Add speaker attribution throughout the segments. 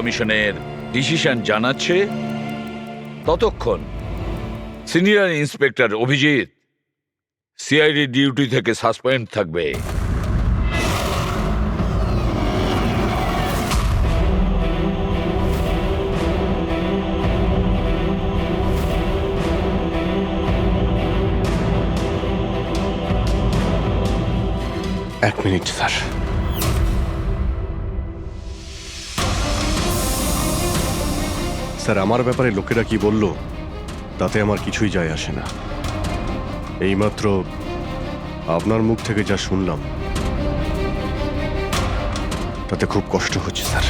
Speaker 1: কমিশনের ডিসিশন জানাচ্ছে ততক্ষণ senior inspector Abhijit CID duty থেকে সাসপেন্ড থাকবে।
Speaker 2: এক মিনিট স্যার। স্যার, আমার ব্যাপারে লোকেরা কি বলল তাতে আমার কিছুই যায় আসে না। এইমাত্র আপনার মুখ থেকে যা শুনলাম তাতে খুব কষ্ট হচ্ছে স্যার।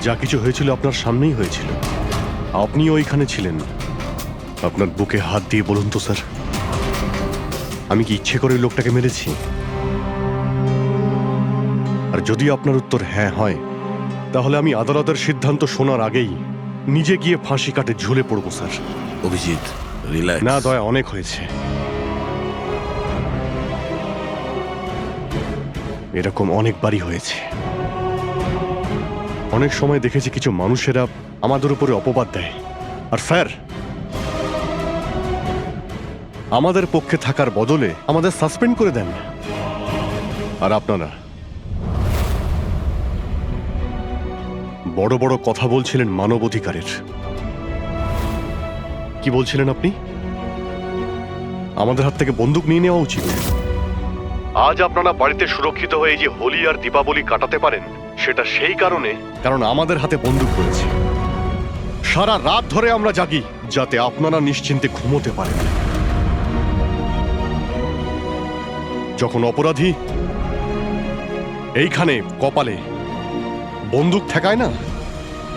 Speaker 2: যা কিছু হয়েছিল আপনার সামনেই হয়েছিল, আপনি ওইখানে ছিলেন। আপনার বুকে হাত দিয়ে বলুন তো স্যার, আমি কি ইচ্ছে করে লোকটাকে মেরেছি? আর যদি আপনার উত্তর হ্যাঁ হয়, তাহলে আমি আদালতের সিদ্ধান্ত শোনার আগেই নিজে গিয়ে ফাঁসি কাটে ঝুলে পড়বো স্যার।
Speaker 3: অভিজিৎ, রিল্যাক্স।
Speaker 2: না দয়া, অনেক হয়েছে। এরকম অনেকবারই হয়েছে। অনেক সময় দেখেছি কিছু মানুষেরা আমাদের উপরে অপবাদ দেয়, আর স্যার আমাদের পক্ষে থাকার বদলে আমাদের সাসপেন্ড করে দেন। আর আপনারা বড় বড় কথা বলছিলেন মানবাধিকারের। কি বলছিলেন আপনি? আমাদের হাত থেকে বন্দুক নিয়ে নেওয়া উচিত। আজ আপনারা বাড়িতে সুরক্ষিত হয়ে যে হোলি আর দীপাবলি কাটাতে পারেন, সেটা সেই কারণে কারণ আমাদের হাতে বন্দুক রয়েছে। সারা রাত ধরে আমরা জাগি যাতে আপনারা নিশ্চিন্তে ঘুমোতে পারেন। যখন অপরাধী এইখানে কপালে বন্দুক ঠেকায় না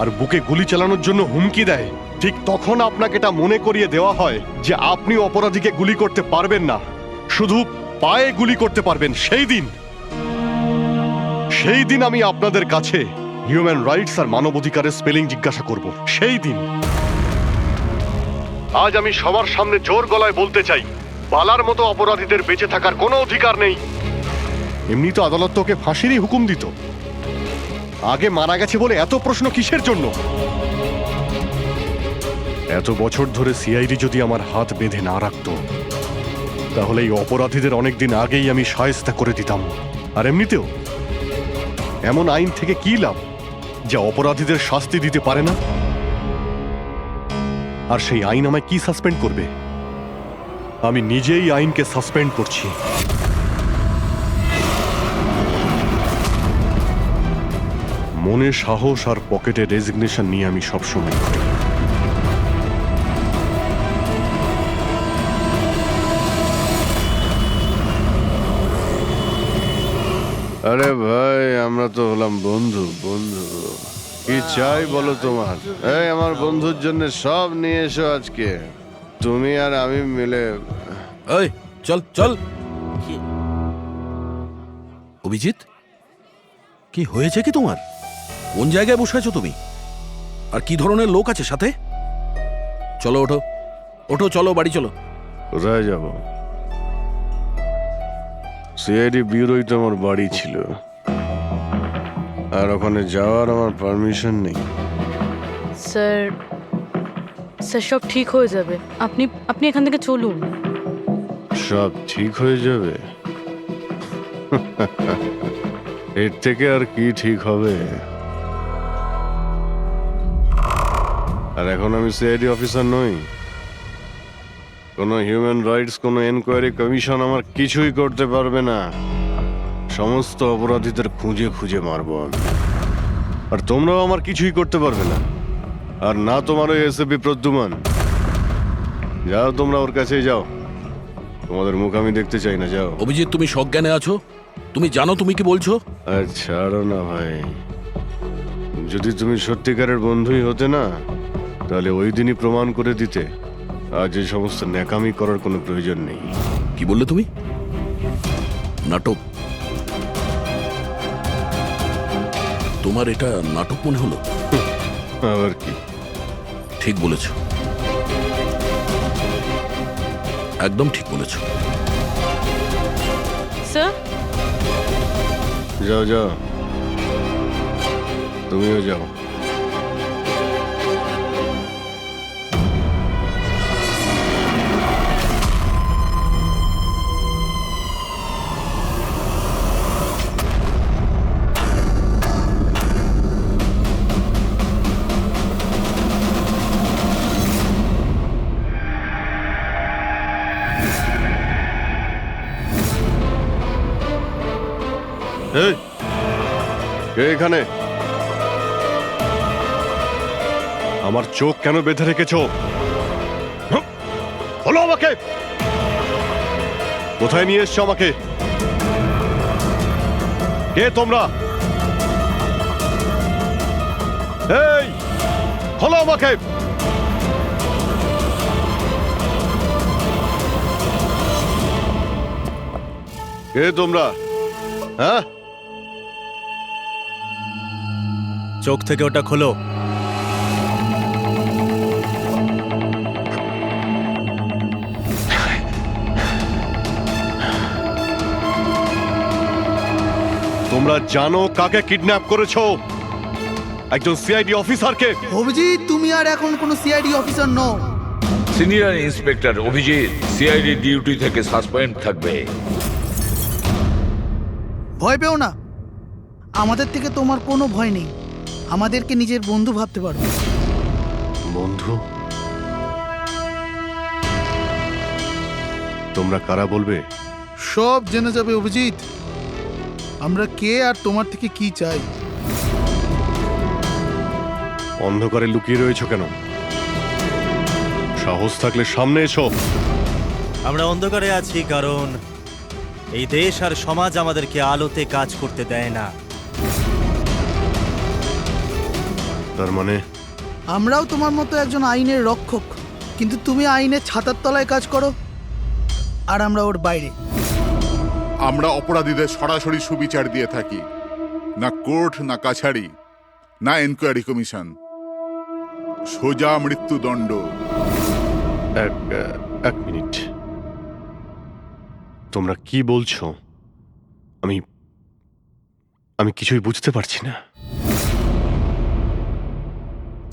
Speaker 2: আর বুকে গুলি চালানোর জন্য হুমকি দেয়, ঠিক তখন আপনাকে এটা মনে করিয়ে দেওয়া হয় যে আপনি অপরাধীকে গুলি করতে পারবেন না, শুধু পায়ে গুলি করতে পারবেন। সেই দিন আমি আপনাদের কাছে হিউম্যান রাইটস আর মানবাধিকারের স্পেলিং জিজ্ঞাসা করব। সেই দিন। আজ আমি সবার সামনে জোর গলায় বলতে চাই, বালার মতো অপরাধীদের বেঁচে থাকার কোনো অধিকার নেই। এমনি তো আদালত তোকে ফাঁসিরই হুকুম দিত। আগে মারা গেছে বলে এত প্রশ্ন কিসের জন্য? এত বছর ধরে সিআইডি যদি আমার হাত বেঁধে না রাখত, তাহলে এই অপরাধীদের অনেকদিন আগেই আমি শায়েস্তা করে দিতাম। আর এমনিতেও এমন আইন থেকে কি লাভ যা অপরাধীদের শাস্তি দিতে পারে না? আর সেই আইন আমায় কি সাসপেন্ড করবে? আমি নিজেই আইনকে সাসপেন্ড করছি। মনে সাহস আর পকেটে রেজিগনেশন নিয়ে আমি সবসময় করি।
Speaker 4: আরে ভাই, আমরা তো হলাম বন্ধু। কি চাই বলো তোমার? এই আমার বন্ধুর জন্য সব নিয়ে এসো আজকে, তুমি আর আমি মিলে।
Speaker 3: এই চল চল। অভিজিৎ, কি হয়েছে কি তোমার? কোন জায়গায় বসে আছো তুমি? আর কি ধরনের লোক আছে সাথে? চলো ওঠো ওঠো, চলো বাড়ি চলো।
Speaker 4: কোথায় যাব? সিআইডি ব্যুরোই তো আমার বাড়ি ছিল, আর ওখানে যাওয়ার আমার পারমিশন নেই।
Speaker 5: স্যার, সব ঠিক হয়ে যাবে। আপনি আপনি এখান থেকে চলুন।
Speaker 4: সব ঠিক হয়ে যাবে? এর থেকে আর কি ঠিক হবে? আর এখন আমি সিআইডি অফিসার নই। কোনো হিউম্যান রাইটস, কোনো এনকোয়ারি কমিশন আমার কিছুই করতে পারবে না। সমস্ত অপরাধীদের খুঁজে খুঁজে মারব আমি। আর তোমরাও আমার কিছুই করতে পারবে না। আর না তোমার ওই এসএপি প্রদ্যুমান। যাও, তোমরা ওর কাছেই যাও। তোমাদের মুখ আমি দেখতে চাই না, যাও।
Speaker 3: অভিজিৎ, তুমি সজ্ঞানে আছো? তুমি জানো তুমি কি বলছো?
Speaker 4: আর ছাড়ো না ভাই। যদি তুমি সত্যিকারের বন্ধুই হতে না, তাহলে ওই দিনই প্রমাণ করে দিতে আজ এই সমস্ত ন্যাকামি করার কোনো প্রয়োজন নেই।
Speaker 3: কি বললে তুমি? নাটক? তোমার এটা নাটক মনে হলো?
Speaker 4: আবার কি?
Speaker 3: ঠিক বলেছ, একদম ঠিক বলেছ।
Speaker 5: স্যার,
Speaker 4: যাও যাও, তুমিও যাও। এই কে এখানে? আমার চোখ কেন বেঁধে রেখেছো? বলো আমাকে, কোথায় নিয়ে এসছো আমাকে? কে তোমরা? এই বলো আমাকে। কে তোমরা? হ্যাঁ,
Speaker 6: চোখ থেকে ওটা খোলো।
Speaker 4: তোমরা জানো কাকে কিডন্যাপ করেছো? একজন সিআইডি অফিসারকে।
Speaker 7: অভিজিৎ, তুমি আর এখন কোনো সিআইডি অফিসার নও।
Speaker 1: Senior inspector Abhijit CID duty থেকে সাসপেন্ড থাকবে।
Speaker 7: ভয় পেও না, আমাদের থেকে তোমার কোনো ভয় নেই। আমাদেরকে নিজের বন্ধু ভাবতে পারো।
Speaker 4: বন্ধু? তোমরা কারা বলবে?
Speaker 8: সব জেনে যাবে অভিজিৎ, আমরা কে আর তোমার থেকে কি চাই।
Speaker 4: অন্ধকারে লুকিয়ে রয়েছো কেন? সাহস থাকলে সামনে এসো।
Speaker 6: আমরা অন্ধকারে আছি কারণ এই দেশ আর সমাজ আমাদেরকে আলোতে কাজ করতে দেয় না।
Speaker 4: তার মানে
Speaker 7: আমরাও তোমার মতো একজন আইনের রক্ষক, কিন্তু তুমি আইনের ছাতার তলায় কাজ করো আর আমরা ওর বাইরে।
Speaker 9: আমরা অপরাধীদের সরাসরি সুবিচার দিয়ে থাকি, না কোর্ট, না কাছারি, না এনকোয়ারি কমিশন, সোজা মৃত্যুদণ্ড।
Speaker 4: এক মিনিট, তোমরা কি বলছো? আমি কিছুই বুঝতে পারছি না।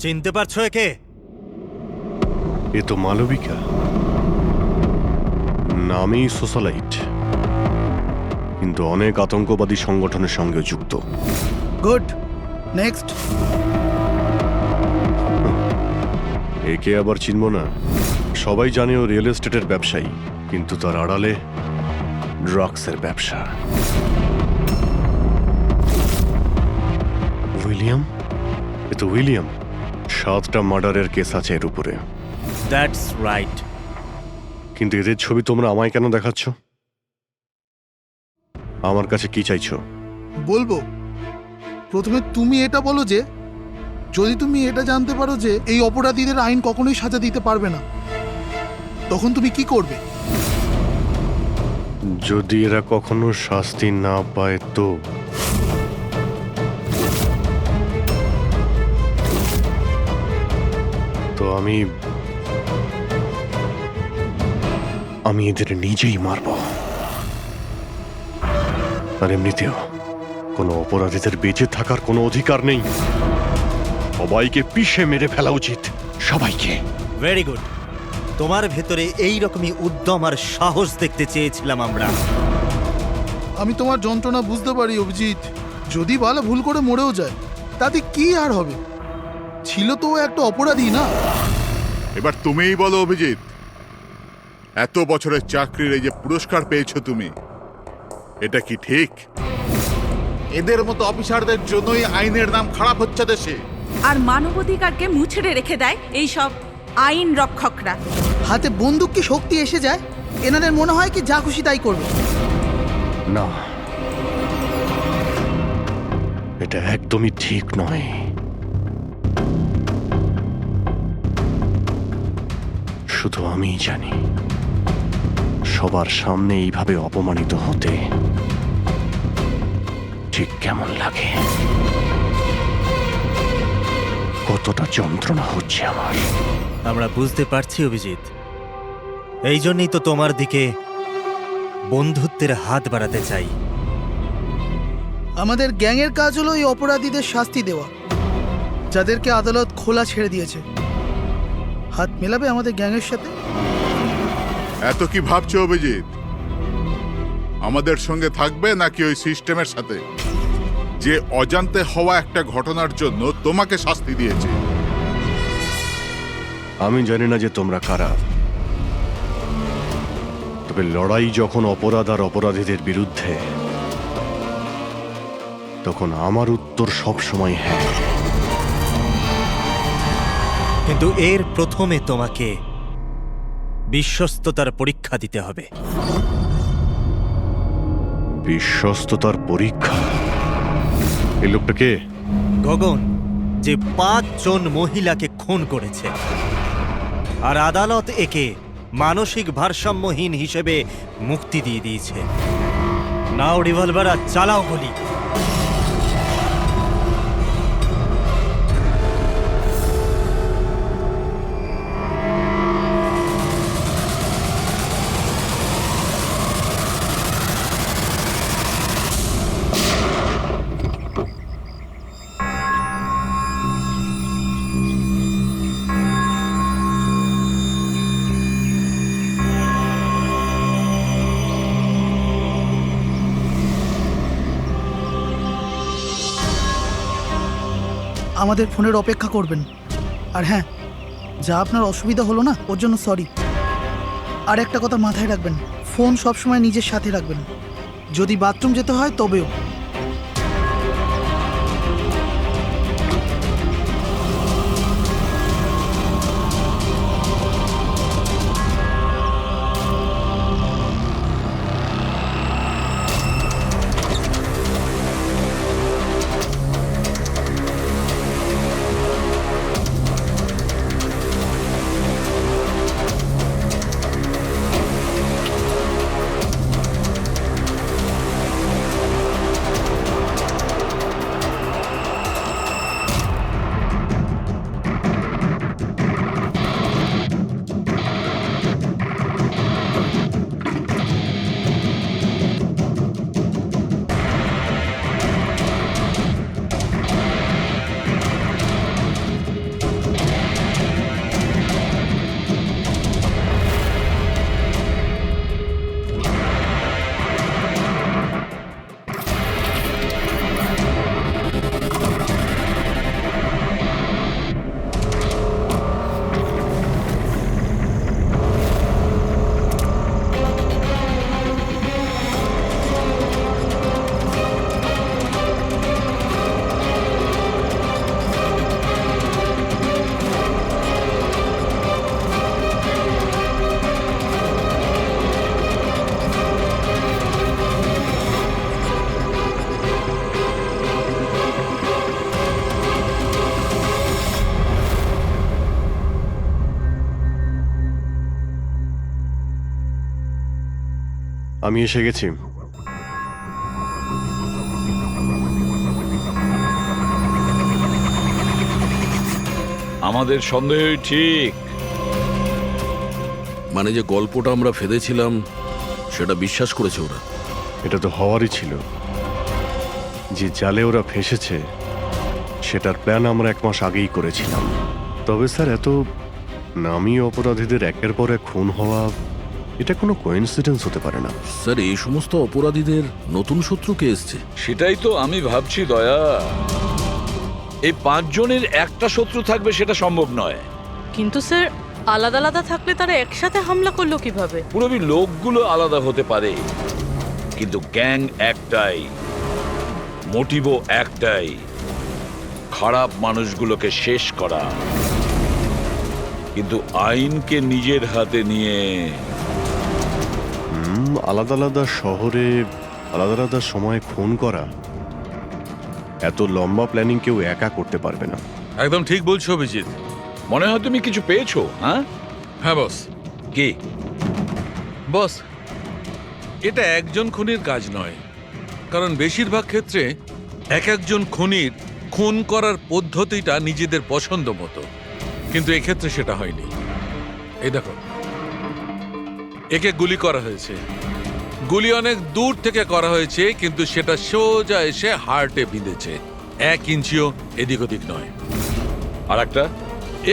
Speaker 6: চিনতে পারছো একে?
Speaker 4: এ তো মালবিকা, নামই সোশ্যালাইট, কিন্তু অনেক আতঙ্কবাদী সংগঠনের সঙ্গে যুক্ত।
Speaker 7: Good, next.
Speaker 4: একে আবার চিনব না? সবাই জানে ও রিয়েল এস্টেটের ব্যবসায়ী, কিন্তু তার আড়ালে ড্রাগসের ব্যবসা। উইলিয়াম? এ তো উইলিয়াম। 7টা মার্ডারের কেস আছে এর উপরে।
Speaker 6: That's right.
Speaker 4: কিন্তু এদের ছবি তোমরা আমায় কেন দেখাচ্ছ? আমার কাছে কি চাইছো?
Speaker 8: বলবো, প্রথমে তুমি এটা বলো যে যদি তুমি এটা জানতে পারো যে এই অপরাধীদের আইন কখনোই সাজা দিতে পারবে না, তখন তুমি কি করবে?
Speaker 4: যদি এরা কখনো শাস্তি না পায় তো? তো আমি এদের নিজেই মারব। আর এমনিতেও কোনো অপরাধীদের বেঁচে থাকার কোনো অধিকার নেই। সবাইকে পিষে মেরে ফেলা উচিত, সবাইকে।
Speaker 6: Very good. তোমার ভেতরে এই রকমই উদ্যম আর সাহস দেখতে চেয়েছিলাম আমরা।
Speaker 8: আমি তোমার যন্ত্রণা বুঝতে পারি অভিজিৎ। যদি বালা ভুল করে মরেও যায় তাতে কি আর হবে? ছিল তো ও একটা অপরাধী, না?
Speaker 9: এবার তুমিই বলো অভিজিৎ, এত বছরের চাকরির এই যে পুরস্কার পেয়েছো তুমি, এটা কি ঠিক? এদের মতো অফিসারদের জন্যই আইনের নাম খারাপ হচ্ছে দেশে।
Speaker 10: আর মানবাধিকারকে মুছড়ে রেখে দেয় এই সব আইন রক্ষকরা।
Speaker 7: হাতে বন্দুক কি শক্তি এসে যায়? এনাদের মনে হয় কি যা খুশি তাই করবে।
Speaker 4: না, এটা একদমই ঠিক নয়। শুধু আমিই জানি সবার সামনে এইভাবে অপমানিত হতে ঠিক কেমন লাগে, কতটা যন্ত্রণা হচ্ছে আমার।
Speaker 6: আমরা বুঝতে পারছি অভিজিৎ, এই জন্যই তো তোমার দিকে বন্ধুত্বের হাত বাড়াতে চাই।
Speaker 7: আমাদের গ্যাংয়ের কাজ হলো এই অপরাধীদের শাস্তি দেওয়া, যাদেরকে আদালত খোলা ছেড়ে দিয়েছে। হাত মেলাবে আমাদের গ্যাংয়ের সাথে?
Speaker 9: এত কি ভাবছো অভিজিৎ? আমাদের সঙ্গে থাকবে নাকি ওই সিস্টেমের সাথে, যে অজান্তে হওয়া একটা ঘটনার জন্য তোমাকে শাস্তি দিয়েছে?
Speaker 4: আমি জানি না যে তোমরা কারা, তবে লড়াই যখন অপরাধ আর অপরাধীদের বিরুদ্ধে,
Speaker 2: তখন আমার উত্তর সবসময় হ্যাঁ।
Speaker 6: কিন্তু এর প্রথমে তোমাকে বিশ্বস্ততার পরীক্ষা দিতে হবে।
Speaker 2: বিশ্বস্ততার পরীক্ষা? এই লোকটা কে?
Speaker 6: গগন, যে 5 জন মহিলাকে খুন করেছে, আর আদালত একে মানসিক ভারসাম্যহীন হিসেবে মুক্তি দিয়ে দিয়েছে। নাও রিভলভার আর চালাও গুলি।
Speaker 7: আমাদের ফোনের অপেক্ষা করবেন। আর হ্যাঁ, যা আপনার অসুবিধা হলো না, ওর জন্য সরি। আর একটা কথা মাথায় রাখবেন, ফোন সবসময় নিজের সাথে রাখবেন। যদি বাথরুম যেতে হয় তবেও।
Speaker 2: আমি এসে গেছি।
Speaker 1: আমাদের সন্দেহই ঠিক।
Speaker 3: মানে যে গল্পটা আমরা ফেদেছিলাম সেটা বিশ্বাস করেছে ওরা।
Speaker 2: এটা তো হওয়ারই ছিল। যে জালে ওরা ফেসেছে সেটার প্ল্যান আমরা 1 মাস আগেই করেছিলাম। তবে স্যার, এত নামী অপরাধীদের একের পর এক খুন হওয়া, এটা কোনো কোইন্সিডেন্স হতে পারে না।
Speaker 3: স্যার, এই সমস্ত অপরাধীদের নতুন শত্রু কে এসছে?
Speaker 1: সেটাই তো আমি ভাবছি দয়া। এই 5 জনের একটা শত্রু থাকবে সেটা সম্ভব নয়।
Speaker 5: কিন্তু স্যার, আলাদা আলাদা থাকলে তারা একসাথে হামলা করলো কিভাবে?
Speaker 1: পুরোপুরি লোকগুলো আলাদা হতে পারে, কিন্তু গ্যাং একটাই, মোটিভও একটাই, খারাপ মানুষগুলোকে শেষ করা। কিন্তু আইনকে নিজের হাতে নিয়ে
Speaker 2: আলাদা আলাদা শহরে আলাদা আলাদা সময় খুন করা, এত লম্বা প্ল্যানিং কেউ একা করতে পারবে না।
Speaker 11: একদম ঠিক বলছো অভিজিৎ।
Speaker 1: মনে হয় তুমি কিছু পেয়েছো। হ্যাঁ
Speaker 11: হ্যাঁ বস।
Speaker 1: কি
Speaker 11: বস, এটা একজন খুনির কাজ নয়, কারণ বেশিরভাগ ক্ষেত্রে এক একজন খুনির খুন করার পদ্ধতিটা নিজেদের পছন্দ মতো, কিন্তু এক্ষেত্রে সেটা হয়নি। এই দেখো, একে গুলি করা হয়েছে, গুলি অনেক দূর থেকে করা হয়েছে, কিন্তু সেটা সোজা এসে হার্টে বিঁধেছে, 1 ইঞ্চিও এদিক ওদিক নয়।
Speaker 1: আর একটা,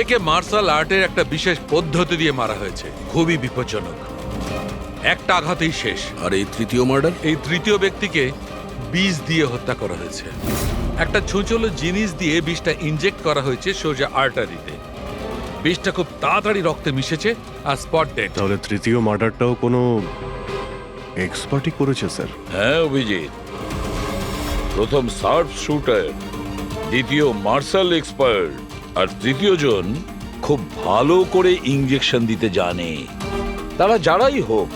Speaker 11: একে মার্শাল আর্টের একটা বিশেষ পদ্ধতি দিয়ে মারা হয়েছে, খুবই বিপজ্জনক। একটা আঘাতেই শেষ।
Speaker 3: আর এই তৃতীয় মার্ডার?
Speaker 11: এই তৃতীয় ব্যক্তিকে বিষ দিয়ে হত্যা করা হয়েছে। একটা ছোঁচলো জিনিস দিয়ে বিষটা ইনজেক্ট করা হয়েছে সোজা আর্টারিতে। বিষটা খুব তাড়াতাড়ি রক্তে মিশেছে আর স্পট ডেড।
Speaker 2: তাহলে তৃতীয় মার্ডারটাও কোনো এক্সপার্টই করেছে স্যার?
Speaker 1: হ্যাঁ অভিজিৎ, প্রথম শার্প শুটার, দ্বিতীয় মার্শাল এক্সপার্ট, আর তৃতীয় জন খুব ভালো করে ইঞ্জেকশন দিতে জানে। তারা যারাই হোক,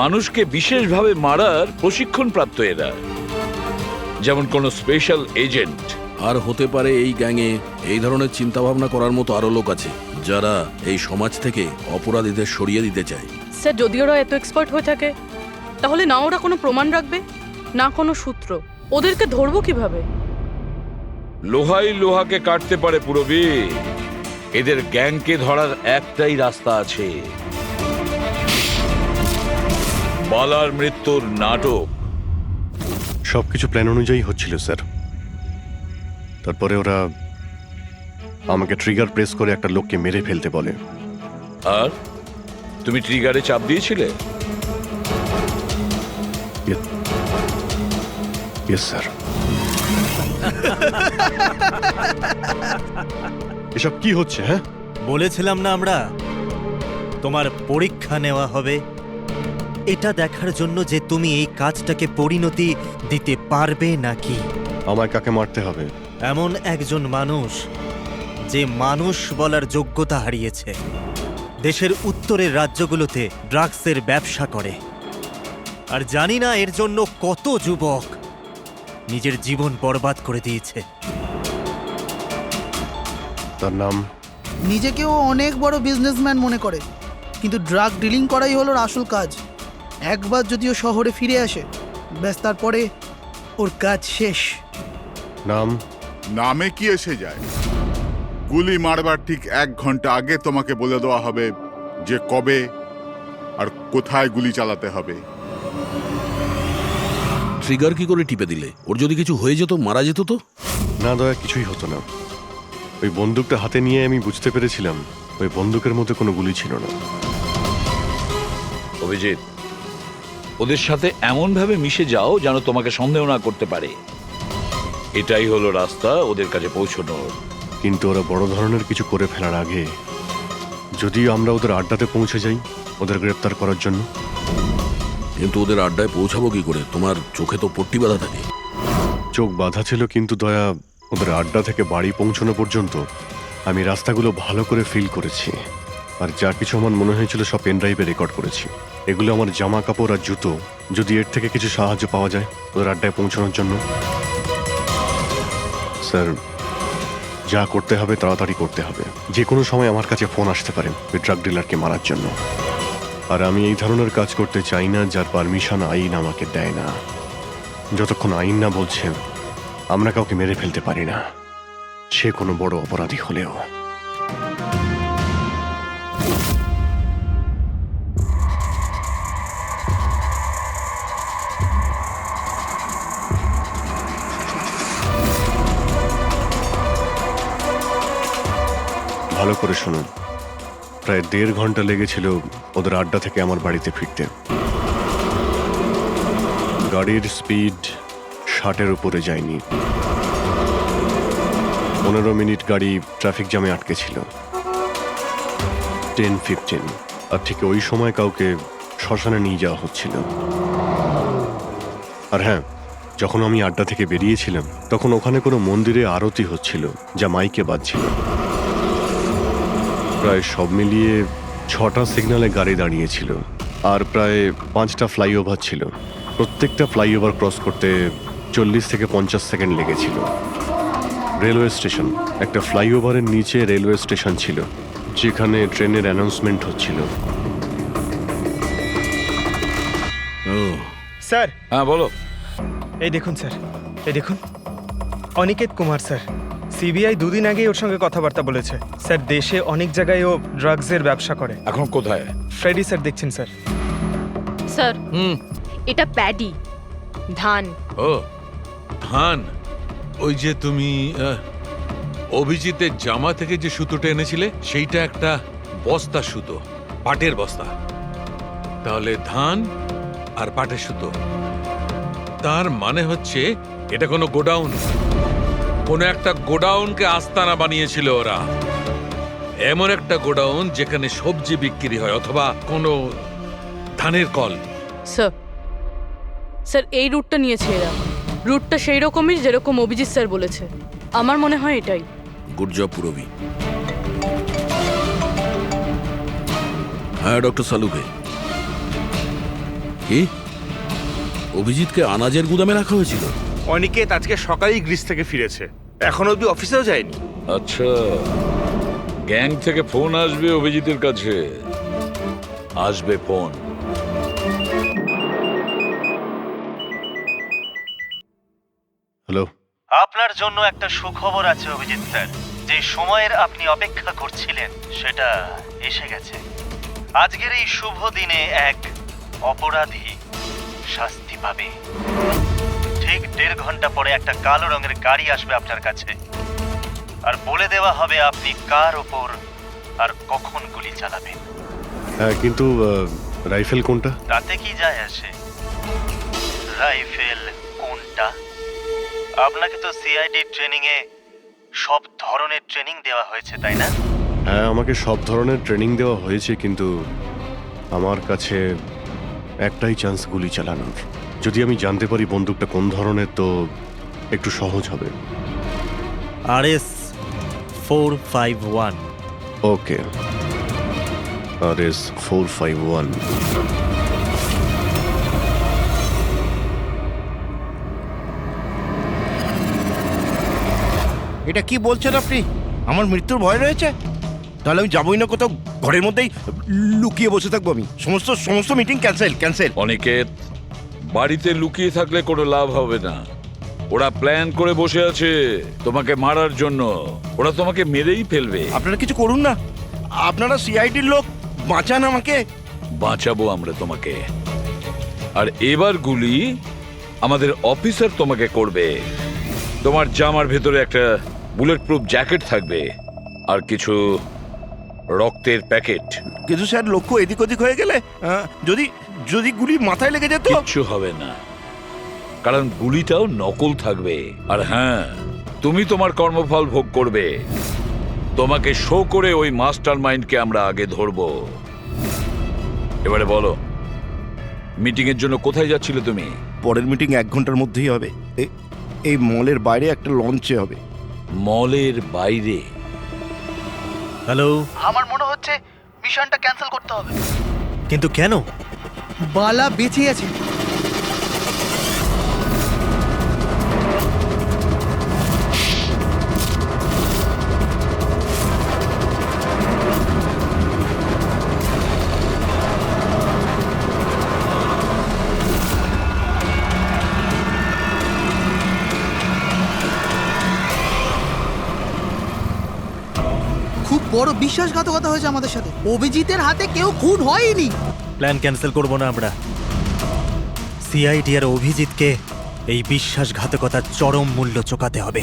Speaker 1: মানুষকে বিশেষভাবে মারার প্রশিক্ষণ প্রাপ্ত এরা, যেমন কোনো স্পেশাল এজেন্ট।
Speaker 3: আর হতে পারে এই গ্যাংয়ে এই ধরনের চিন্তাভাবনা করার মতো আরো লোক আছে, যারা এই সমাজ থেকে অপরাধীদের সরিয়ে দিতে চায়।
Speaker 5: স্যার, যদি ওরা এত এক্সপার্ট হয়ে থাকে, তাহলে না ওরা কোনো প্রমাণ রাখবে, না কোনো সূত্র। ওদেরকে ধরবো কিভাবে?
Speaker 1: লোহাই লোহাকে কাটতে পারে পুরবী। এদের গ্যাংকে ধরার একটাই রাস্তা আছে, বালার মৃত্যুর নাটক।
Speaker 2: সবকিছু প্ল্যান অনুযায়ী হচ্ছিল স্যার। তারপরে ওরা আমাকে ট্রিগার প্রেস করে একটা লোককে মেরে ফেলতে বলে।
Speaker 1: আর তুমি ট্রিগারে চাপ দিয়েছিলে?
Speaker 2: Yes sir. এসব কি হচ্ছে? হ্যাঁ,
Speaker 6: বলেছিলাম না আমরা, তোমার পরীক্ষা নেওয়া হবে এটা দেখার জন্য যে তুমি এই কাজটাকে পরিণতি দিতে পারবে নাকি।
Speaker 2: আমায় কাকে মারতে হবে?
Speaker 6: এমন একজন মানুষ যে মানুষ বলার যোগ্যতা হারিয়েছে, দেশের উত্তরের রাজ্যগুলোতে ড্রাগসের ব্যবসা করে, আর জানি না এর জন্য কত যুবক নিজের জীবন বরবাদ করে দিয়েছে।
Speaker 2: তার নাম?
Speaker 7: নিজেকেও অনেক বড় বিজনেসম্যান মনে করে, কিন্তু ড্রাগ ডিলিং করাই হলো ওর আসল কাজ। একবার যদি ও শহরে ফিরে আসে, ব্যাস তারপরে ওর কাজ শেষ।
Speaker 2: নাম?
Speaker 9: নামে কি এসে যায়? গুলি মারবার ঠিক 1 ঘন্টা আগে তোমাকে বলে দেওয়া হবে যে কবে আর কোথায় গুলি চালাতে হবে।
Speaker 3: ট্রিগার কি করে টিপে দিলে? ওর যদি কিছু হয়ে যেত, মারা যেত তো?
Speaker 2: না দয়া, কিছুই হতো না। ওই বন্দুকটা হাতে নিয়ে আমি বুঝতে পেরেছিলাম ওই বন্দুকের মধ্যে কোনো গুলি ছিল না।
Speaker 1: অভিজিৎ, ওদের সাথে এমন ভাবে মিশে যাও যেন তোমাকে সন্দেহ না করতে পারে। এটাই হলো রাস্তা ওদের কাছে পৌঁছানোর।
Speaker 2: কিন্তু ওরা বড় ধরনের কিছু করে ফেলার আগে যদি আমরা ওদের আড্ডাতে পৌঁছে যাই ওদের গ্রেপ্তার করার জন্য।
Speaker 3: কিন্তু ওদের আড্ডায় পৌঁছাবো কি করে? তোমার চোখে তো পট্টি বাঁধা থাকে।
Speaker 2: চোখ বাঁধা ছিল, কিন্তু দয়া, ওদের আড্ডা থেকে বাড়ি পৌঁছানো পর্যন্ত আমি রাস্তাগুলো ভালো করে ফিল করেছি। আর যা কিছু আমার মনে হয়েছিল সব পেন ড্রাইভে রেকর্ড করেছি। এগুলো আমার জামা কাপড় আর জুতো। যদি এর থেকে কিছু সাহায্য পাওয়া যায় ওদের আড্ডায় পৌঁছানোর জন্য। স্যার, যা করতে হবে তাড়াতাড়ি করতে হবে। যে কোনো সময় আমার কাছে ফোন আসতে পারে ওই ড্রাগ ডিলারকে মারার জন্য। আর আমি এই ধরনের কাজ করতে চাই না যার পারমিশন আইন আমাকে দেয় না। যতক্ষণ আইন না বলছে আমরা কাউকে মেরে ফেলতে পারি না, সে কোনো বড় অপরাধী হলেও। ভালো করে শুনুন, প্রায় 1.5 ঘন্টা লেগেছিল ওদের আড্ডা থেকে আমার বাড়িতে ফিরতে। গাড়ির স্পিড 60-এর উপরে যায়নি। 15 মিনিট গাড়ি ট্রাফিক জ্যামে আটকে ছিল। 10-15, আর ঠিক ওই সময় কাউকে শ্মশানে নিয়ে যাওয়া হচ্ছিল। আর হ্যাঁ, যখন আমি আড্ডা থেকে বেরিয়েছিলাম তখন ওখানে কোনো মন্দিরে আরতি হচ্ছিল যা মাইকে বাজছিল। প্রায় সব মিলিয়ে 6টা সিগন্যালে গাড়ি দাঁড়িয়েছিল, আর প্রায় 5টা ফ্লাইওভার ছিল। প্রত্যেকটা ফ্লাইওভার ক্রস করতে 40 থেকে 50 সেকেন্ড লেগেছিল। রেলওয়ে স্টেশন, একটা ফ্লাইওভারের নিচে রেলওয়ে স্টেশন ছিল যেখানে ট্রেনের অ্যানাউন্সমেন্ট হচ্ছিল।
Speaker 12: স্যার।
Speaker 1: হ্যাঁ বলো।
Speaker 12: এই দেখুন স্যার, এই দেখুন, অনিকেত কুমার স্যার। সিবিআই 2 দিন আগেই ওর সঙ্গে কথাবার্তা বলেছে। স্যার, দেশে অনেক জায়গায় ও ড্রাগসের ব্যবসা করে।
Speaker 1: এখন কোথায়?
Speaker 12: ফ্রেডি স্যার দেখছেন স্যার।
Speaker 5: স্যার, এটা প্যাডি, ধান।
Speaker 11: ও ধান। ওই যে তুমি অভিজিতের জামা থেকে যে সুতোটা এনেছিলে সেইটা একটা বস্তা সুতো, পাটের বস্তা। তাহলে ধান আর পাটের সুতো, তার মানে হচ্ছে এটা কোনো গোডাউন, কোনো একটা গোডাউনকে আস্তানা বানিয়েছিল ওরা। এমন একটা গোডাউন যেখানে সবজি বিক্রি হয়, অথবা কোনো ধানের কল।
Speaker 5: স্যার, স্যার এই রুটটা নিয়েছে এরা। রুটটা সেই রকমই যেরকম অভিজিৎ স্যার বলেছে। আমার মনে হয় এটাই।
Speaker 3: গুড জব পুরবি। হ্যাঁ ডক্টর সালুকে, কি অভিজিৎকে আনাজের গুদামে রাখা হয়েছিল?
Speaker 13: অনিকেত আজকে সকালেই গ্রিস থেকে ফিরেছে, এখনো অব্দি অফিসেও যায়নি।
Speaker 1: আচ্ছা, গ্যাং থেকে ফোন আসবে অভিজিতের কাছে, আসবে ফোন।
Speaker 2: হ্যালো।
Speaker 6: আপনার জন্য একটা সুখবর আছে অভিজিৎ স্যার। যে সময়ের আপনি অপেক্ষা করছিলেন সেটা এসে গেছে। আজকের এই শুভ দিনে এক অপরাধী শাস্তি পাবে। ঠিক 1.5 ঘন্টা পরে একটা কালো রঙের গাড়ি আসবে আপনার কাছে, আর বলে দেওয়া হবে আপনি কার ওপর আর কখন গুলি চালাবেন।
Speaker 2: হ্যাঁ, কিন্তু রাইফেল কোনটা?
Speaker 6: তাতে কি যায় আসে রাইফেল কোনটা? আপনাকে তো সিআইডি ট্রেনিং এ সব ধরনের ট্রেনিং দেওয়া হয়েছে, তাই না?
Speaker 2: হ্যাঁ, আমাকে সব ধরনের ট্রেনিং দেওয়া হয়েছে, কিন্তু আমার কাছে একটাই চান্স গুলি চালানোর। যদি আমি জানতে পারি বন্দুকটা কোন ধরনের, তো একটু সহজ হবে।
Speaker 6: RS 451।
Speaker 2: ওকে, RS 451।
Speaker 13: এটা কি বলছেন আপনি? আমার মৃত্যুর ভয় রয়েছে? তাহলে আমি যাবই না কোথাও, ঘরের মধ্যেই লুকিয়ে বসে থাকবো। আমি সমস্ত মিটিং ক্যান্সেল।
Speaker 1: অনিকেত, বাড়িতে লুকিয়ে থাকলে কোনো লাভ হবে না। ওরা প্ল্যান করে বসে আছে তোমাকে মারার জন্য। ওরা তোমাকে মেরেই ফেলবে।
Speaker 13: আপনারা কিছু করুন না, আপনারা সিআইডির লোক, বাঁচান আমাকে।
Speaker 1: বাঁচাবো আমরা তোমাকে। আর এবার গুলি আমাদের অফিসার তোমাকে করবে। তোমার জামার ভেতরে একটা বুলেট প্রুফ জ্যাকেট থাকবে আর কিছু রক্তের প্যাকেট।
Speaker 13: কিন্তু স্যার, লক্ষ্য এদিক ওদিক হয়ে গেলে যদি গুলি মাথায় লেগে যেত?
Speaker 1: কিচ্ছু হবে না, কারণ গুলিটাও নকল থাকবে। আর হ্যাঁ, তুমি তোমার কর্মফল ভোগ করবে। তোমাকে শো করে ওই মাস্টার মাইন্ডকে আমরা আগে ধরবো। এবারে বলো, মিটিং এর জন্য কোথায় যাচ্ছিলে তুমি?
Speaker 13: পরের মিটিং 1 ঘন্টার মধ্যেই হবে। এই মলের বাইরে একটা লঞ্চে হবে।
Speaker 1: মলের বাইরে?
Speaker 6: হ্যালো,
Speaker 7: আমার মনে হচ্ছে মিশনটা ক্যান্সেল করতে হবে।
Speaker 6: কিন্তু কেন?
Speaker 7: বালা বেঁচে আছে। খুব বড় বিশ্বাসঘাতকতা হয়েছে আমাদের সাথে। অভিজিতের হাতে কেউ খুন হয়নি।
Speaker 6: প্ল্যান ক্যান্সেল করব না আমরা। সিআইডি আর অভিজিৎকে এই বিশ্বাসঘাতকতার চরম মূল্য চোকাতে হবে।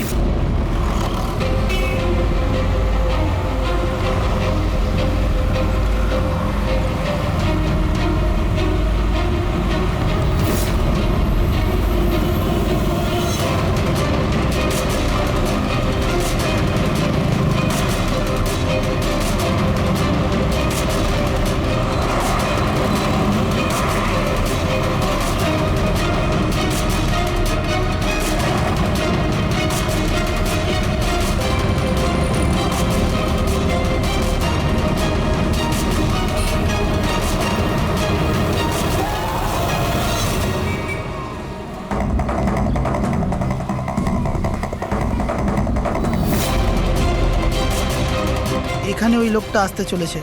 Speaker 7: এখানে ওই লোকটা আসতে চলেছে।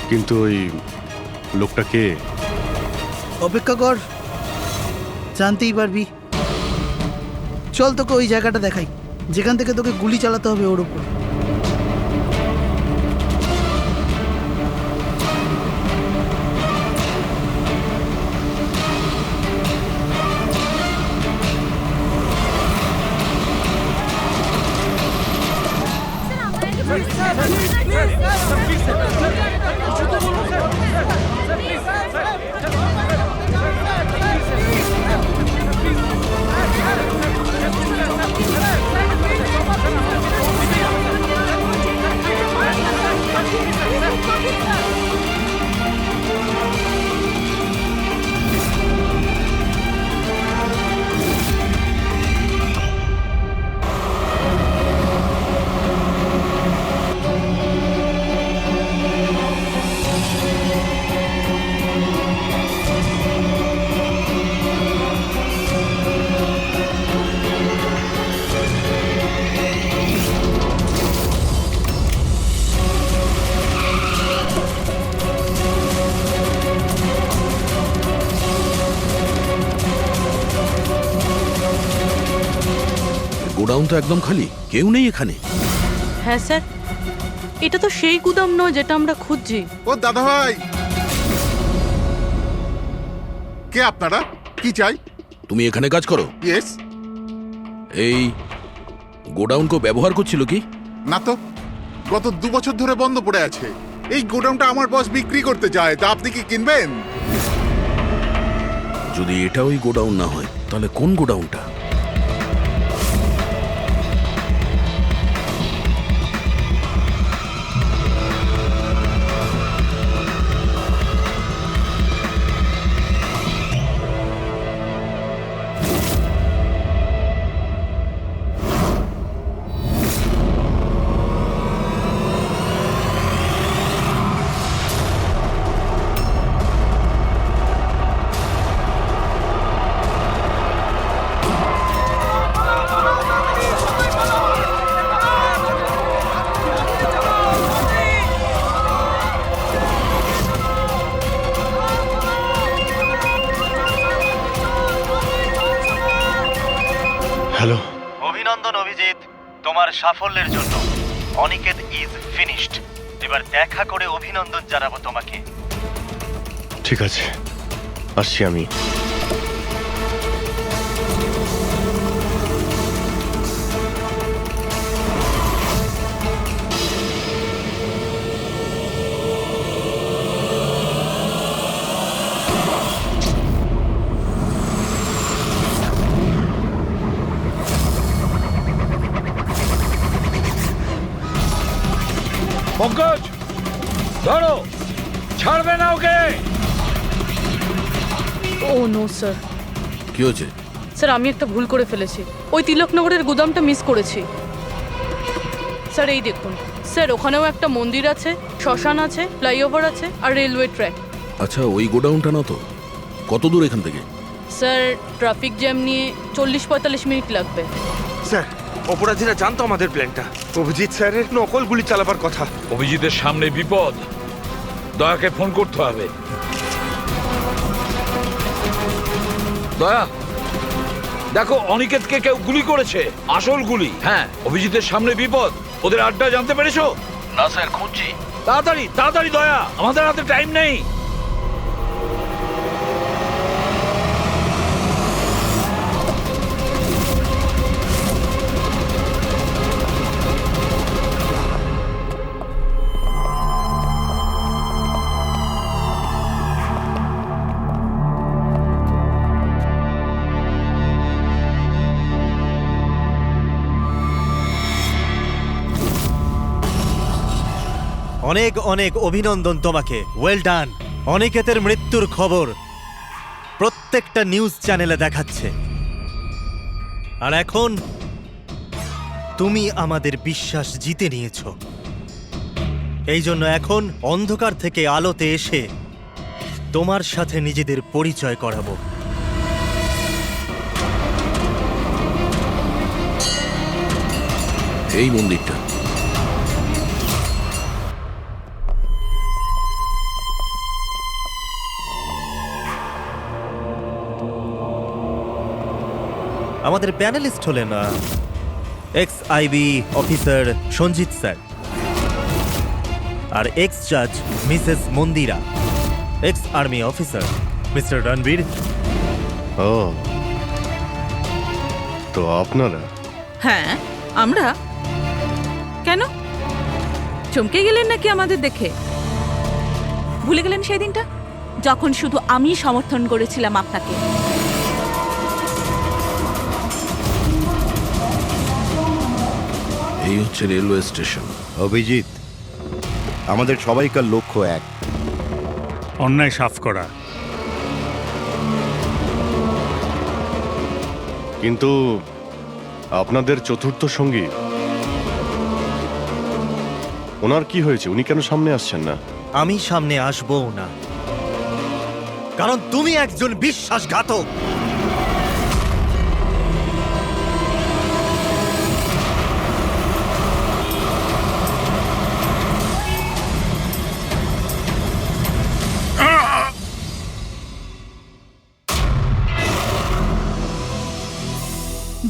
Speaker 2: কিন্তু ওই লোকটা কে?
Speaker 7: অপেক্ষা কর, জানতেই পারবি। চল তোকে ওই জায়গাটা দেখাই, যেখান থেকে তোকে গুলি চালাতে হবে ওর উপর।
Speaker 3: গোডাউন তো একদম খালি, কেউ নেই এখানে।
Speaker 5: হ্যাঁ স্যার, এটা তো সেই গুদাম নয় যেটা আমরা খুঁজছি।
Speaker 9: ও দাদা ভাই, কে আপনারা? কি চাই?
Speaker 3: তুমি এখানে কাজ করো?
Speaker 9: ইয়েস।
Speaker 3: এই গোডাউন কো ব্যবহার করছিল কি?
Speaker 9: না তো, গত 2 বছর ধরে বন্ধ পড়ে আছে। এই গোডাউনটা আমার বস বিক্রি করতে চায়, তা আপনি কি কিনবেন?
Speaker 3: যদি এটা ওই গোডাউন না হয় তাহলে কোন গোডাউনটা?
Speaker 4: হ্যালো।
Speaker 6: অভিনন্দন অভিজিৎ, তোমার সাফল্যের জন্য। Aniket is finished. এবার দেখা করে অভিনন্দন জানাবো তোমাকে।
Speaker 4: ঠিক আছে, আসছি আমি।
Speaker 1: পঙ্কজ, ধরো, ছাড়বে না ওকে।
Speaker 5: ও নো স্যার।
Speaker 3: কি হয়েছে?
Speaker 5: স্যার, আমি একটা ভুল করে ফেলেছি। ওই তিলকনগরের গুদামটা মিস করেছি। স্যার এই দেখুন স্যার, ওখানেও একটা মন্দির আছে, শ্মশান আছে, ফ্লাইওভার আছে আর রেলওয়ে ট্র্যাক।
Speaker 3: আচ্ছা, ওই গোডাউনটা না তো? কত দূর এখান থেকে?
Speaker 5: স্যার, ট্রাফিক জ্যাম নিয়ে 40-45 মিনিট লাগবে।
Speaker 12: স্যার, অপরাধীরা জানতো আমাদের প্ল্যানটা। অভিজিৎ স্যারের নকল গুলি চালাবার কথা।
Speaker 1: অভিজিতের সামনে বিপদ, দয়াকে ফোন করতে হবে। দয়া, দেখো অনিকেতকে কেউ গুলি করেছে, আসল গুলি। হ্যাঁ, অভিজিতের সামনে বিপদ। ওদের আড্ডা জানতে পেরেছো?
Speaker 3: না স্যার, খুঁজছি।
Speaker 1: তাড়াতাড়ি তাড়াতাড়ি দয়া, আমাদের হাতে টাইম নেই।
Speaker 6: অনেক অনেক অভিনন্দন তোমাকে। Well done. অনিকেতের মৃত্যুর খবর প্রত্যেকটা নিউজ চ্যানেলে দেখাচ্ছে, আর এখন তুমি আমাদের বিশ্বাস জিতে নিয়েছো। এই জন্য এখন অন্ধকার থেকে আলোতে এসে তোমার সাথে নিজেদের পরিচয় করাবো।
Speaker 3: এই মন্দিরটা।
Speaker 6: আমাদের প্যানেলিস্ট হলেন ex IB officer Sanjit sir, আর এক্স জাজ mrs Mandira, ex army officer mister Ranbir.
Speaker 4: ও, তো আপনারা?
Speaker 10: হ্যাঁ, আমরা। কেন চমকে গেলেন নাকি আমাদের দেখে? ভুলে গেলেন সেই দিনটা যখন শুধু আমি সমর্থন করেছিলাম আপনাকে?
Speaker 3: এই হচ্ছে রেলওয়ে স্টেশন।
Speaker 13: অভিজিৎ, আমাদের সবাইকার লক্ষ্য এক,
Speaker 14: অন্যায় সাফ করা।
Speaker 4: কিন্তু আপনাদের চতুর্থ সঙ্গী, ওনার কি হয়েছে? উনি কেন সামনে আসছেন না?
Speaker 6: আমি সামনে আসবো না, কারণ তুমি একজন বিশ্বাসঘাতক।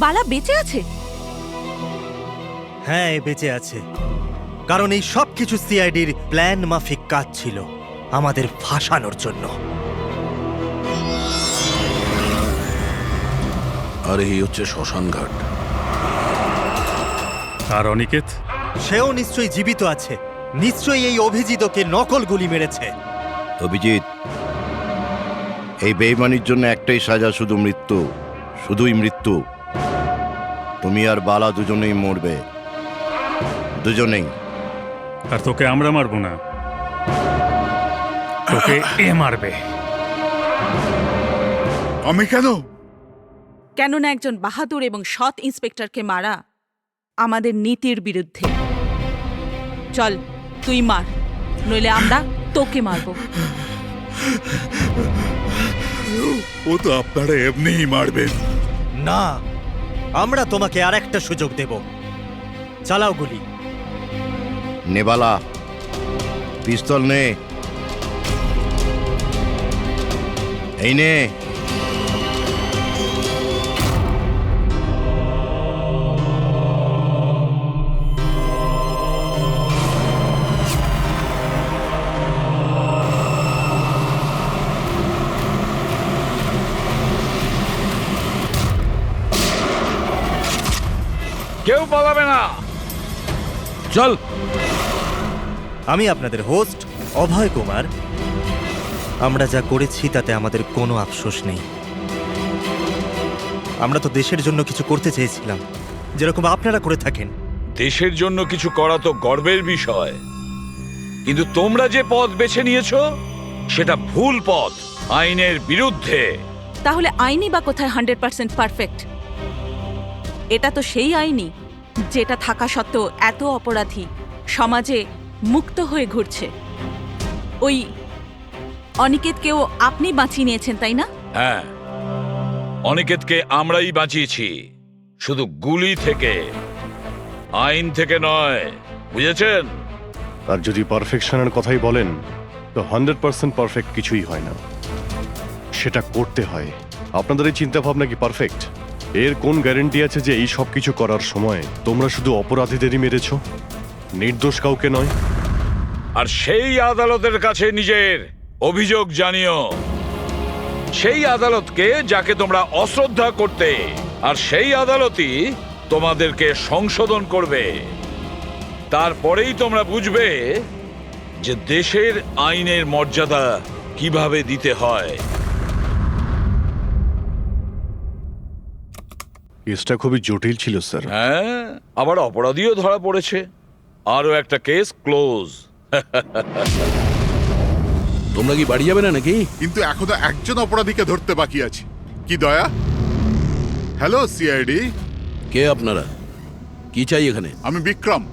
Speaker 10: বালা বেঁচে আছে?
Speaker 6: হ্যাঁ এ বেঁচে আছে, কারণ এই সব কিছু সিআইডির প্ল্যান মাফিক কাজ ছিল আমাদের ফাঁসানোর জন্য।
Speaker 3: আর এই হচ্ছে শ্মশান ঘাট।
Speaker 14: আর অনিকেত?
Speaker 6: সেও নিশ্চয়ই জীবিত আছে, নিশ্চয়ই এই অভিজিৎকে নকল গুলি মেরেছে।
Speaker 13: অভিজিৎ, এই বেইমানির জন্য একটাই সাজা, শুধু মৃত্যু, শুধুই মৃত্যু। তুমি আর বালা দুজনেই মরবে, দুজনেই।
Speaker 14: আর তোকে আমরা মারবো না, তোকে এ মারবে।
Speaker 9: আমি কেন?
Speaker 10: কেননা একজন বাহাদুর এবং সৎ ইন্সপেক্টরকে মারা আমাদের নীতির বিরুদ্ধে। চল তুই মার, নইলে আমরা তোকে মারব।
Speaker 9: ও তো আপনারা এমনিই মারবেন।
Speaker 6: না, আমরা তোমাকে আর একটা সুযোগ দেব। চালাও গুলি।
Speaker 13: নেবালা, পিস্তল নে। এই নে।
Speaker 1: কেউ পালাবে না।
Speaker 3: চল।
Speaker 6: আমি আপনাদের হোস্ট অভয় কুমার। আমরা যা করেছি তাতে আমাদের কোনো আফসোস নেই। আমরা তো দেশের জন্য কিছু করতে চেয়েছিলাম, যেরকম আপনারা করে থাকেন।
Speaker 1: দেশের জন্য কিছু করা তো গর্বের বিষয়, কিন্তু তোমরা যে পথ বেছে নিয়েছো সেটা ভুল পথ, আইনের বিরুদ্ধে।
Speaker 10: তাহলে আইনই বা কোথায় 100% পারফেক্ট? এটা তো সেই আইনই যেটা থাকা সত্ত্বেও এত অপরাধী সমাজে মুক্ত হয়ে ঘুরছে। ওই অনিকেতকেও আপনি বাঁচিয়ে নিয়েছেন, তাই না?
Speaker 1: হ্যাঁ, অনিকেতকে আমরাই বাঁচিয়েছি, শুধু গুলি থেকে, আইন থেকে নয়, বুঝেছেন?
Speaker 2: আর যদি পারফেকশনের কথাই বলেন তো 100% পারফেক্ট কিছুই হয় না, সেটা করতে হয়। আপনাদের এই চিন্তা ভাবনা কি পারফেক্ট? এর কোন গ্যারান্টি আছে যে এই সব কিছু করার সময় তোমরা শুধু অপরাধীদেরই মেরেছ, নির্দোষ কাউকে নয়?
Speaker 1: আর সেই আদালতের কাছে নিজের অভিযোগ জানিও, সেই আদালতকে যাকে তোমরা অশ্রদ্ধা করতে, আর সেই আদালতই তোমাদেরকে সংশোধন করবে। তারপরেই তোমরা বুঝবে যে দেশের আইনের মর্যাদা কিভাবে দিতে হয়।
Speaker 2: কেসটা খুবই জটিল ছিল স্যার।
Speaker 1: হ্যাঁ, আবার অপরাধীও ধরা পড়েছে। আরো একটা কেস ক্লোজ।
Speaker 3: তোমরা কি বাড়ি যাবে না নাকি?
Speaker 9: কিন্তু এখনো একজন অপরাধীকে ধরতে বাকি আছে। কি দয়া? Hello CID.
Speaker 3: কে আপনারা? কি চাই এখানে?
Speaker 9: আমি বিক্রম,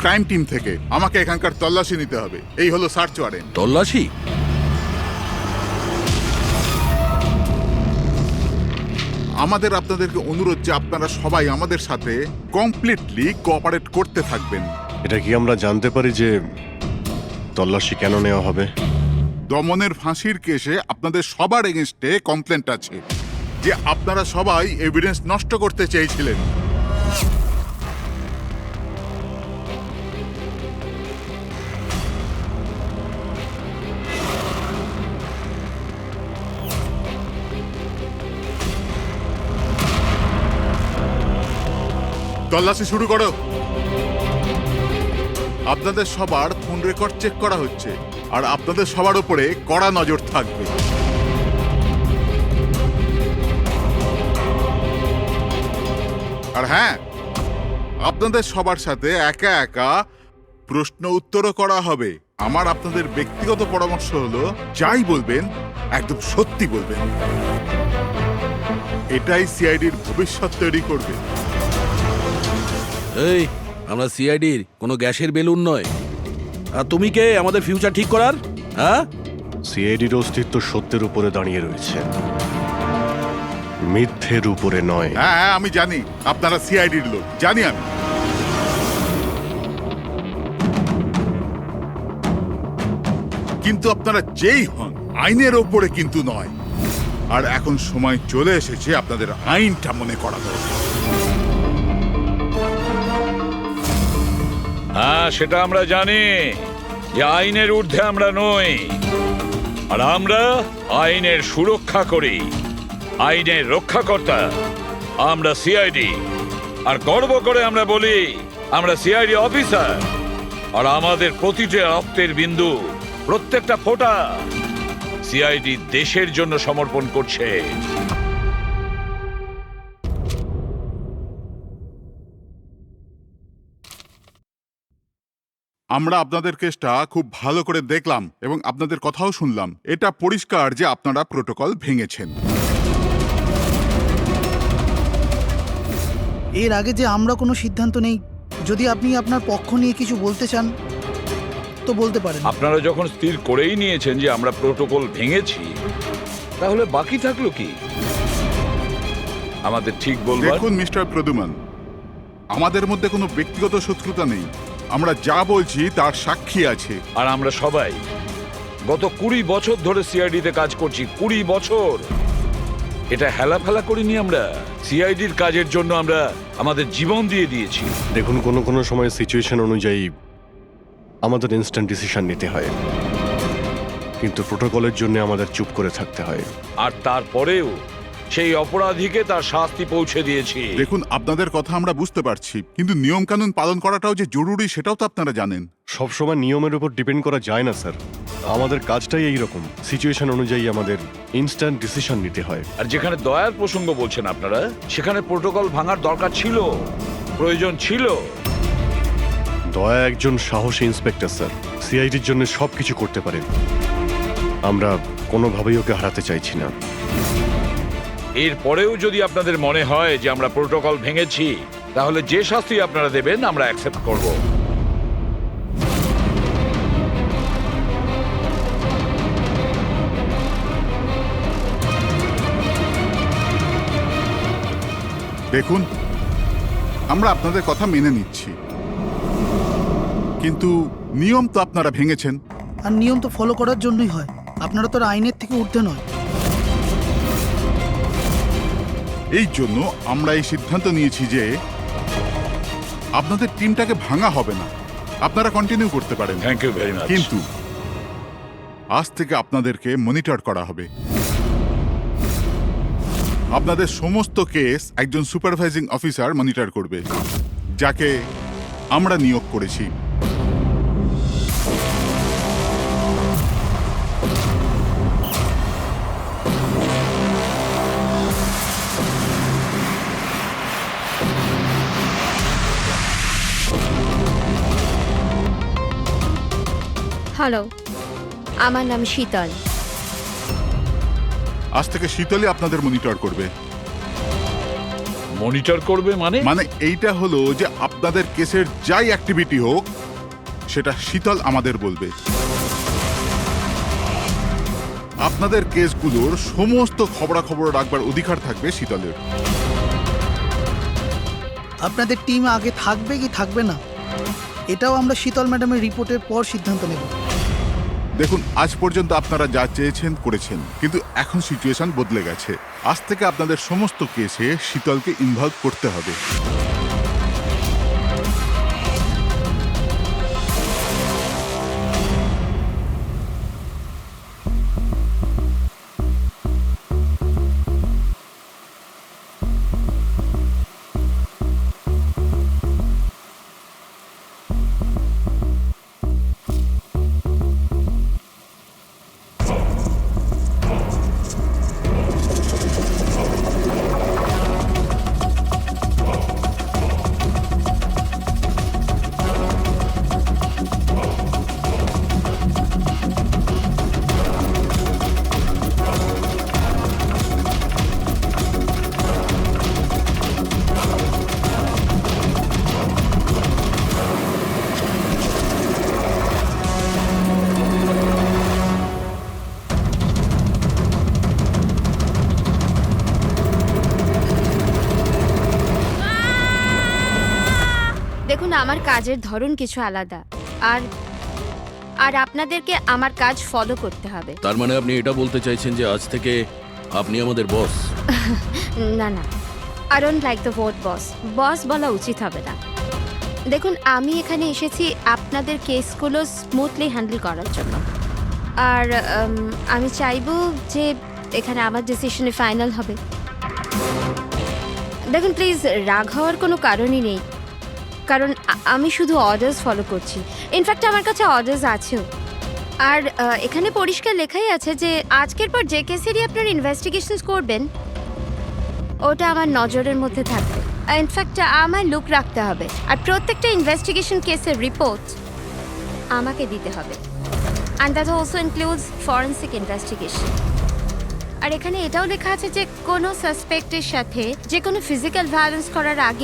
Speaker 9: ক্রাইম টিম থেকে। আমাকে এখানকার তল্লাশি নিতে হবে। এই হলো সার্চ ওয়ারেন্ট।
Speaker 3: তল্লাশি?
Speaker 9: আমাদের আপনাদেরকে অনুরোধ যে আপনারা সবাই আমাদের সাথে কমপ্লিটলি কোঅপারেট করতে থাকবেন।
Speaker 2: এটা কি আমরা জানতে পারি যে তল্লাশি কেন নেওয়া হবে?
Speaker 9: দমনের ফাঁসির কেসে আপনাদের সবার এগেনস্টে কমপ্লেন্ট আছে যে আপনারা সবাই এভিডেন্স নষ্ট করতে চেয়েছিলেন। তল্লাশি শুরু করো। আপনাদের সবার ফোন রেকর্ড চেক করা হচ্ছে, আর আপনাদের সবার উপরে কড়া নজর থাকবে। আর হ্যাঁ, আপনাদের সবার সাথে একা একা প্রশ্ন উত্তরও করা হবে। আমার আপনাদের ব্যক্তিগত পরামর্শ হলো, যাই বলবেন একদম সত্যি বলবেন। এটাই সিআইডির ভবিষ্যৎ তৈরি করবে।
Speaker 3: এই, আমরা সিআইডির কোনো গ্যাসের বেলুন নয়। আর তুমি কে আমাদের ফিউচার ঠিক করার? হ্যাঁ,
Speaker 2: সিআইডির অস্তিত্ব সত্যের উপরে দাঁড়িয়ে রয়েছে, মিথ্যের উপরে নয়।
Speaker 9: হ্যাঁ হ্যাঁ, আমি জানি আপনারা সিআইডির লোক, জানি আমি। কিন্তু আপনারা যেই হন, আইনের ওপরে কিন্তু নয়। আর এখন সময় চলে এসেছে আপনাদের আইনটা মনে করা দরকার।
Speaker 1: হ্যাঁ, সেটা আমরা জানি যে আইনের ঊর্ধ্বে আমরা নই, আর আমরা আইনের সুরক্ষা করি, আইনের রক্ষাকর্তা। আমরা সিআইডি, আর গর্ব করে আমরা বলি আমরা সিআইডি অফিসার। আর আমাদের প্রতিটা রক্তের বিন্দু, প্রত্যেকটা ফোঁটা সিআইডি দেশের জন্য সমর্পণ করছে।
Speaker 9: আমরা আপনাদের কেসটা খুব ভালো করে দেখলাম এবং আপনাদের কথাও শুনলাম। এটা পরিষ্কার যে আপনারা প্রোটোকল ভেঙেছেন।
Speaker 7: এর আগে যে আমরা কোনো সিদ্ধান্ত নেই, যদি আপনি আপনার পক্ষ নিয়ে কিছু বলতে চান তো বলতে পারেন।
Speaker 1: আপনারা যখন স্থির করেই নিয়েছেন যে আমরা প্রোটোকল ভেঙেছি, তাহলে বাকি থাকলো কি আমাদের ঠিক বলবার?
Speaker 9: দেখুন মিস্টার প্রদ্যুমন, আমাদের মধ্যে কোনো ব্যক্তিগত শত্রুতা নেই। আমরা যা বলছি তার সাক্ষী আছে।
Speaker 1: আর আমরা সবাই গত 20 বছর ধরে সিআইডিতে কাজ করছি। 20 বছর। এটা হেলাফেলা করিনি আমরা। সিআইডির কাজের জন্য আমরা আমাদের জীবন দিয়ে দিয়েছি।
Speaker 2: দেখুন, কোনো সময় সিচুয়েশন অনুযায়ী আমাদের ইনস্ট্যান্ট ডিসিশন নিতে হয়, কিন্তু প্রোটোকলের জন্য আমাদের চুপ করে থাকতে হয়।
Speaker 1: আর তারপরেও সেই অপরাধীকে তার শাস্তি পৌঁছে দিয়েছি।
Speaker 9: দেখুন, আপনাদের কথা আমরা বুঝতে পারছি, কিন্তু নিয়ম কানুন পালন করাটাও যে জরুরি সেটাও তো আপনারা জানেন।
Speaker 2: সবসময় নিয়মের উপর ডিপেন্ড করা যায় না স্যার। আমাদের কাজটাই এইরকম, সিচুয়েশন অনুযায়ী আমাদের ইনস্ট্যান্ট ডিসিশন নিতে হয়।
Speaker 1: আর যেখানে দয়ার প্রসঙ্গ বলছেন আপনারা, সেখানে প্রোটোকল ভাঙার দরকার ছিল, প্রয়োজন ছিল।
Speaker 2: দয়া একজন সাহসী ইন্সপেক্টর স্যার, সিআইডির জন্য সব কিছু করতে পারে। আমরা কোনোভাবেই ওকে হারাতে চাইছি না।
Speaker 1: এরপরেও যদি আপনাদের মনে হয় যে আমরা প্রোটোকল ভেঙেছি, তাহলে যে শাস্তি আপনারা দেবেন আমরা অ্যাকসেপ্ট করব।
Speaker 9: দেখুন, আমরা আপনাদের কথা মেনে নিচ্ছি, কিন্তু নিয়ম তো আপনারা ভেঙেছেন।
Speaker 7: আর নিয়ম তো ফলো করার জন্যই হয়, আপনারা তো আর আইনের থেকে ঊর্ধ্বে নয়।
Speaker 9: এই জন্য আমরা এই সিদ্ধান্ত নিয়েছি যে আপনাদের টিমটাকে ভাঙা হবে না, আপনারা কন্টিনিউ করতে পারেন।
Speaker 1: Thank you very much.
Speaker 9: কিন্তু আজ থেকে আপনাদেরকে মনিটর করা হবে। আপনাদের সমস্ত কেস একজন সুপারভাইজিং অফিসার মনিটর করবে, যাকে আমরা নিয়োগ করেছি।
Speaker 15: হ্যালো, আমার নাম শীতল।
Speaker 9: আজ থেকে শীতলই আপনাদের মনিটর করবে।
Speaker 1: মনিটর করবে মানে?
Speaker 9: মানে এইটা হলো যে আপনাদের কেসের যাই অ্যাক্টিভিটি হোক সেটা শীতল আমাদের বলবে। আপনাদের কেসগুলোর সমস্ত খবরাখবর রাখবার অধিকার থাকবে শীতলের।
Speaker 7: আপনাদের টিম আগে থাকবে কি থাকবে না, এটাও আমরা শীতল ম্যাডামের রিপোর্টের পর সিদ্ধান্ত নেব।
Speaker 9: দেখুন, আজ পর্যন্ত আপনারা যা চেয়েছেন করেছেন, কিন্তু এখন সিচুয়েশন বদলে গেছে। আজ থেকে আপনাদের সমস্ত কেসে শীতলকে ইনভলভ করতে হবে।
Speaker 15: দেখুন, আমার কাজের ধরন কিছু আলাদা, আর আর আপনাদেরকে আমার কাজ ফলো করতে হবে।
Speaker 3: তার মানে আপনি এটা বলতে চাইছেন যে আজ থেকে আপনি আমাদের বস?
Speaker 15: না না, I don't like the word boss. Boss বলা উচিত হবে না। দেখুন, আমি এখানে এসেছি আপনাদের কেসগুলো স্মুথলি হ্যান্ডেল করার জন্য। আর আমি চাইবো যে এখানে আমার ডিসিশনে ফাইনাল হবে। দেখুন প্লিজ, রাগ হওয়ার কোনো কারণই নেই, কারণ আমি শুধু অর্ডার্স ফলো করছি। ইনফ্যাক্ট আমার কাছে অর্ডার্স আছেও। আর এখানে পরিষ্কার লেখাই আছে যে আজকের পর যে কেসেরই আপনার ইনভেস্টিগেশনস করবেন ওটা আমার নজরের মধ্যে থাকবে। ইনফ্যাক্ট আমার লুক রাখতে হবে, আর প্রত্যেকটা ইনভেস্টিগেশন কেসের রিপোর্ট আমাকে দিতে হবে। And that also includes forensic investigation. আর এখানে এটাও লেখা আছে যে কোনো সাসপেক্টের সাথে যে কোনো ফিজিক্যাল ভায়োলেন্স করার আগে